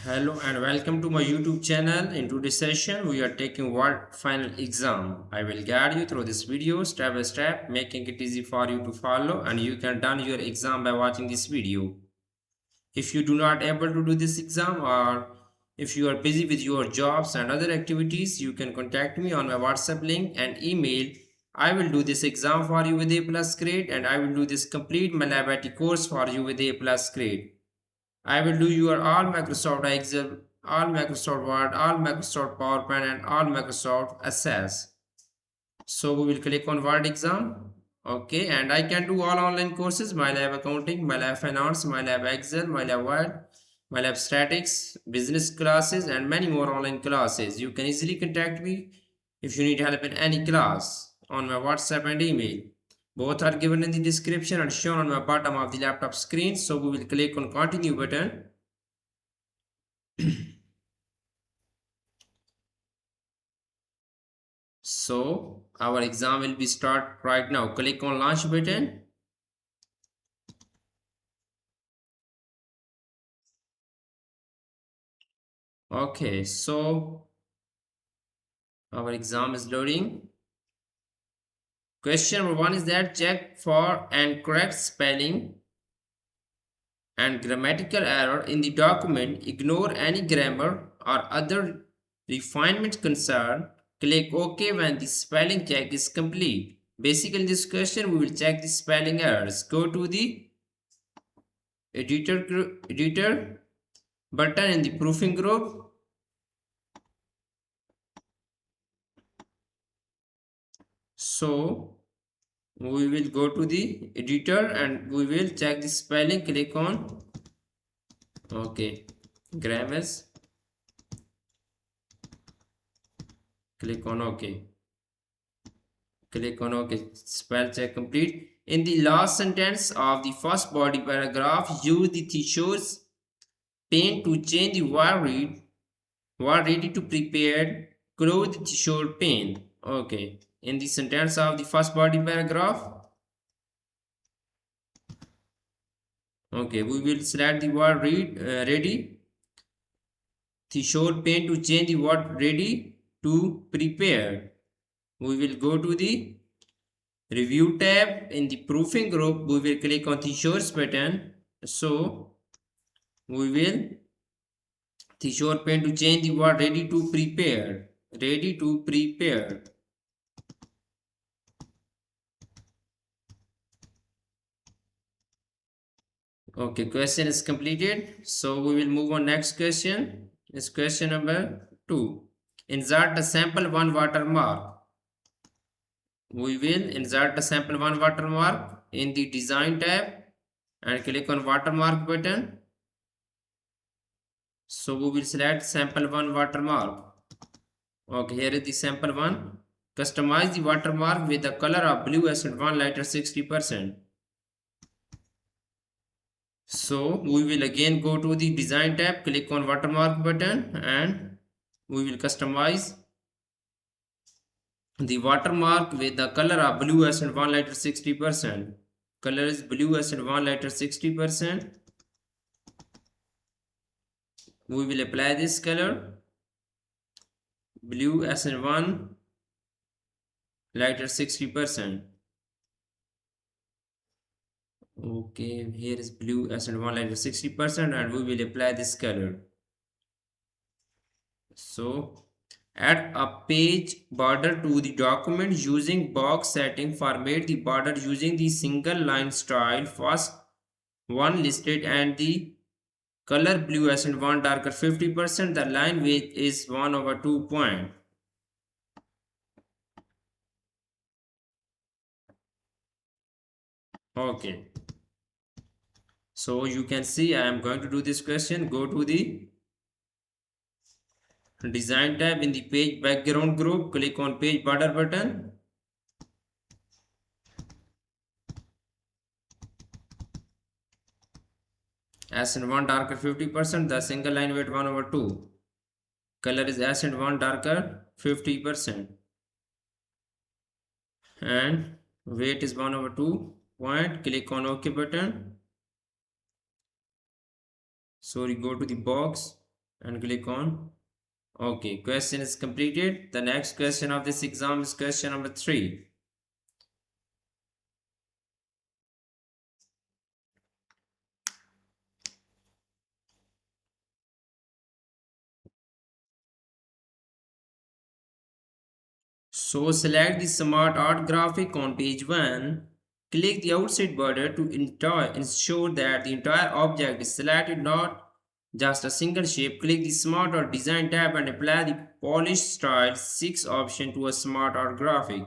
Hello and welcome to my YouTube channel. In today's session, we are taking world final exam. I will guide you through this video step by step, making it easy for you to follow, and you can done your exam by watching this video. If you do not able to do this exam, or if you are busy with your jobs and other activities, you can contact me on my WhatsApp link and email. I will do this exam for you with A plus grade, and I will do this complete MYITLAB course for you with A plus grade. I will do your all Microsoft Excel, all Microsoft Word, all Microsoft PowerPoint, and all Microsoft Access. So we will click on Word exam. Okay, and I can do all online courses: MyLab Accounting, MyLab Finance, MyLab Excel, MyLab Word, MyLab Statics, business classes, and many more online classes. You can easily contact me if you need help in any class on my WhatsApp and email. Both are given in the description and shown on my bottom of the laptop screen. So we will click on continue button. So our exam will be start right now. Click on launch button. Okay, so our exam is loading. Question number 1 is that check for and correct spelling and grammatical error in the document. Ignore any grammar or other refinement concern. Click OK when the spelling check is complete. Basically, in this question, we will check the spelling errors. Go to the editor button in the proofing group. So we will go to the editor and we will check the spelling. Click on OK, grammars. Click on OK. Click on OK. Spell check complete. In the last sentence of the first body paragraph, use the thesaurus pen to change the word ready to prepared. Close the thesaurus pen. Okay. In the sentence of the first body paragraph, okay, we will select the word ready. Thesaurus pen to change the word ready to prepared. We will go to the review tab. In the proofing group, we will click on thesaurus button. So we will thesaurus pen to change the word ready to prepared. Ready to prepared. Okay, question is completed. So we will move on next question. Is question number 2. Insert the sample 1 watermark. We will insert the sample 1 watermark in the design tab and click on watermark button. So we will select sample 1 watermark. Okay, here is the sample 1. Customize the watermark with the color of blue accent 1 lighter 60%. So we will again go to the design tab, click on watermark button, and we will customize the watermark with the color of blue accent 1 lighter 60%. Color is blue accent 1 lighter 60%. We will apply this color, blue accent 1 lighter 60%. Okay, here is blue accent 1 lighter 60%, and we will apply this color. So add a page border to the document using box setting. Format the border using the single line style. First one listed and the color blue accent 1 darker 50%. The line width is 1/2 point. Okay. So you can see I am going to do this question. Go to the design tab in the page background group. Click on page border button. Accent 1 darker 50%. The single line weight 1/2. Color is accent 1 darker 50%. And weight is 1/2 point. Click on OK button. Sorry, go to the box and click on OK. Question is completed. The next question of this exam is question number 3. So select the smart art graphic on page 1. Click the outside border to ensure that the entire object is selected, not just a single shape. Click the Smart Art Design tab and apply the Polish Style 6 option to a smart art graphic.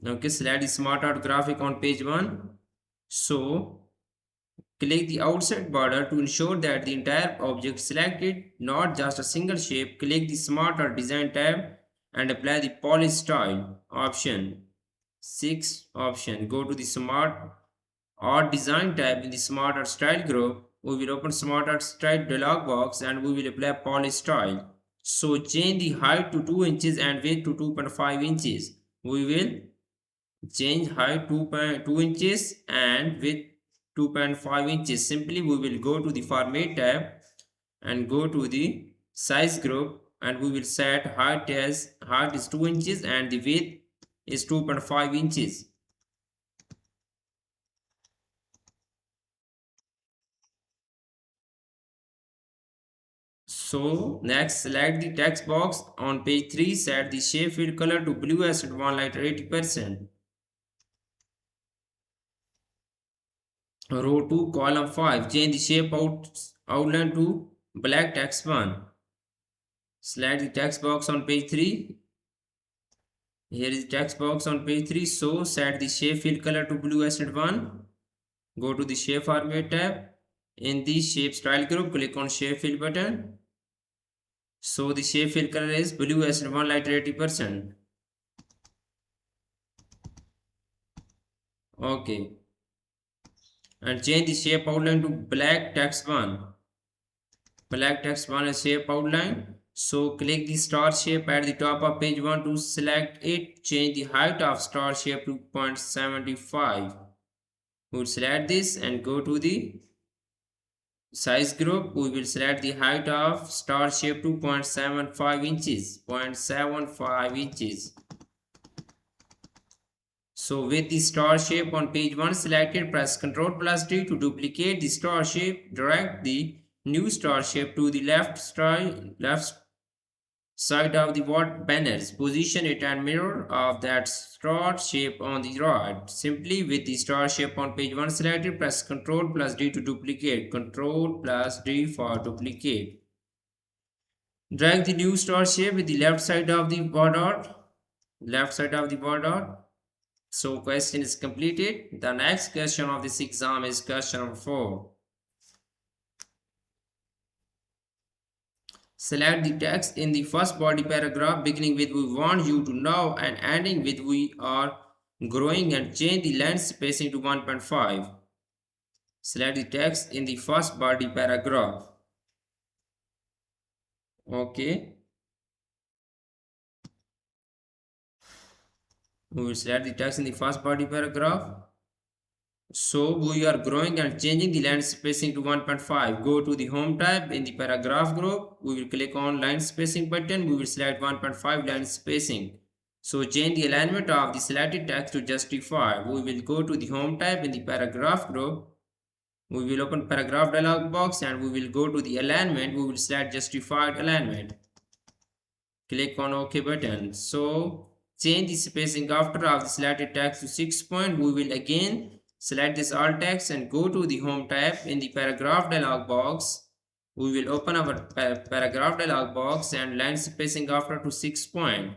Okay, select the smart art graphic on page 1. So click the outside border to ensure that the entire object is selected, not just a single shape. Click the Smart Art Design tab and apply the Polish Style option. 6 option. Go to the Smart Art Design tab in the Smart Art Style group. We will open Smart Art Style dialog box and we will apply Polish Style. So change the height to 2 inches and width to 2.5 inches. We will change height 2 inches and width 2.5 inches. Simply we will go to the format tab and go to the size group and we will set height is 2 inches and the width is 2.5 inches. So next select the text box on page 3, set the shape fill color to blue as advanced lighter 80%. Row 2 column 5, change the shape outline to black text 1. Select the text box on page 3. Here is the text box on page 3. So set the shape fill color to blue accent 1. Go to the shape format tab. In the shape style group, click on shape fill button. So the shape fill color is blue accent 1 lighter 80%. Okay. And change the shape outline to black text 1. Black text 1 is shape outline. So click the star shape at the top of page 1 to select it. Change the height of star shape to 0.75. We will select this and go to the size group. We will select the height of star shape to 0.75 inches. 0.75 inches. So with the star shape on page 1 selected, press Ctrl plus D to duplicate the star shape. Drag the new star shape to the left side of the word banners. Position it and mirror of that star shape on the right. Simply with the star shape on page 1 selected, press Ctrl plus D to duplicate. Ctrl plus D for duplicate. Drag the new star shape with the left side of the border. Left side of the border. So question is completed. The next question of this exam is question number 4. Select the text in the first body paragraph beginning with "we want you to know" and ending with "we are growing" and change the line spacing to 1.5. Select the text in the first body paragraph. Okay. We will select the text in the first body paragraph. So we are growing and changing the line spacing to 1.5. Go to the home tab in the paragraph group. We will click on line spacing button. We will select 1.5 line spacing. So change the alignment of the selected text to justify. We will go to the home tab in the paragraph group. We will open paragraph dialog box and we will go to the alignment. We will select justified alignment. Click on OK button. So change the spacing after of the selected text to 6 point. We will again select this alt text and go to the home tab in the paragraph dialog box. We will open our paragraph dialog box and line spacing after to 6 point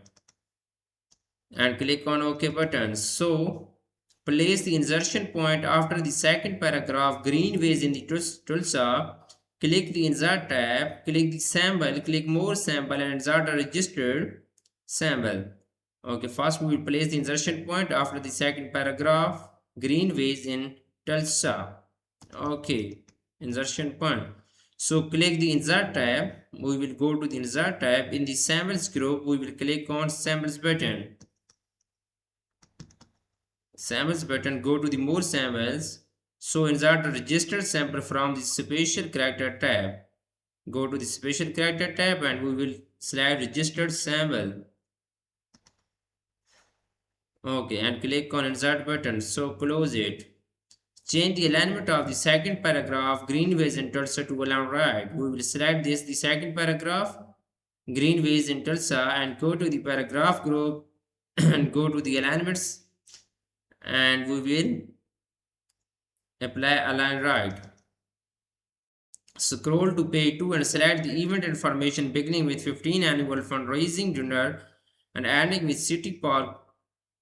and click on OK button. So place the insertion point after the second paragraph green ways in the toolbar. Click the insert tab, click the symbol, click more symbol and insert a registered symbol. Okay, first we will place the insertion point after the second paragraph green ways in Tulsa. Okay, insertion point. So click the insert tab. We will go to the insert tab. In the symbols group, we will click on symbols button. Symbols button, go to the more symbols. So insert the registered sample from the special character tab. Go to the special character tab and we will select registered sample. Okay, and click on insert button. So close it. Change the alignment of the second paragraph green ways and Tulsa to align right. We will select this the second paragraph green ways in Tulsa and go to the paragraph group and go to the alignments and we will apply align right. Scroll to page 2 and select the event information beginning with 15 annual fundraising dinner and ending with city park.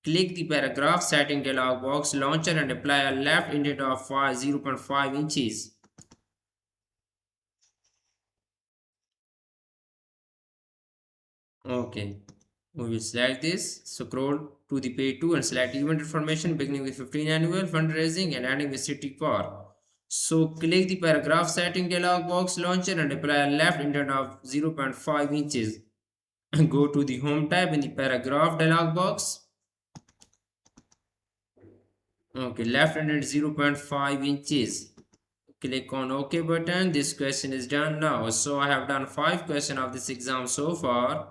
Click the paragraph setting dialog box launcher and apply a left indent of 0.5 inches. Okay, we will select this. Scroll to the page 2 and select event information beginning with 15 annual fundraising and ending with city park. So click the paragraph setting dialog box launcher and apply a left indent of 0.5 inches. Go to the home tab in the paragraph dialog box. Okay, left indent 0.5 inches. Click on OK button. This question is done now. So I have done 5 questions of this exam so far.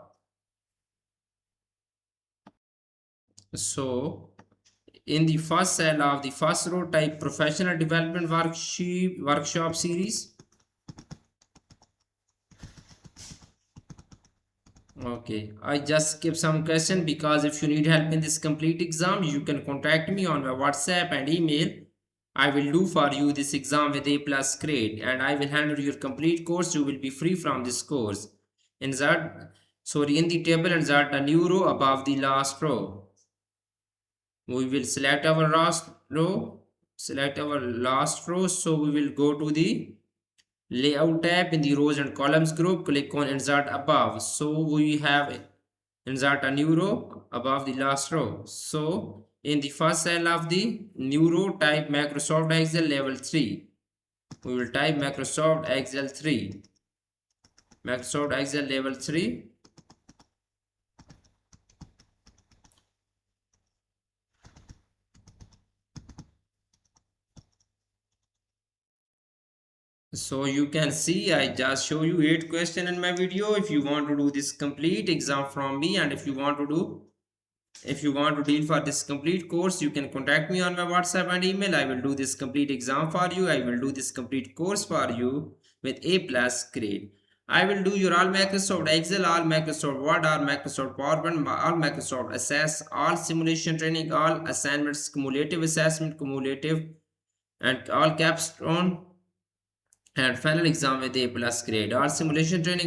So in the first cell of the first row, type professional development workshop series. Okay, I just skip some question because if you need help in this complete exam, you can contact me on my WhatsApp and email. I will do for you this exam with A plus grade and I will handle your complete course. You will be free from this course. Insert, in the table insert a new row above the last row. We will select our last row. So we will go to the layout tab in the rows and columns group. Click on insert above. So we have insert a new row above the last row. So in the first cell of the new row, type Microsoft Excel level 3. We will type Microsoft Excel 3. Microsoft Excel level 3. So you can see I just show you 8 questions in my video. If you want to do this complete exam from me and if you want to deal for this complete course, you can contact me on my WhatsApp and email. I will do this complete exam for you. I will do this complete course for you with A plus grade. I will do your all Microsoft Excel, all Microsoft Word, all Microsoft PowerPoint, all Microsoft Assess, all simulation training, all assignments, cumulative assessment, cumulative and all capstone and final exam with A plus grade. All simulation training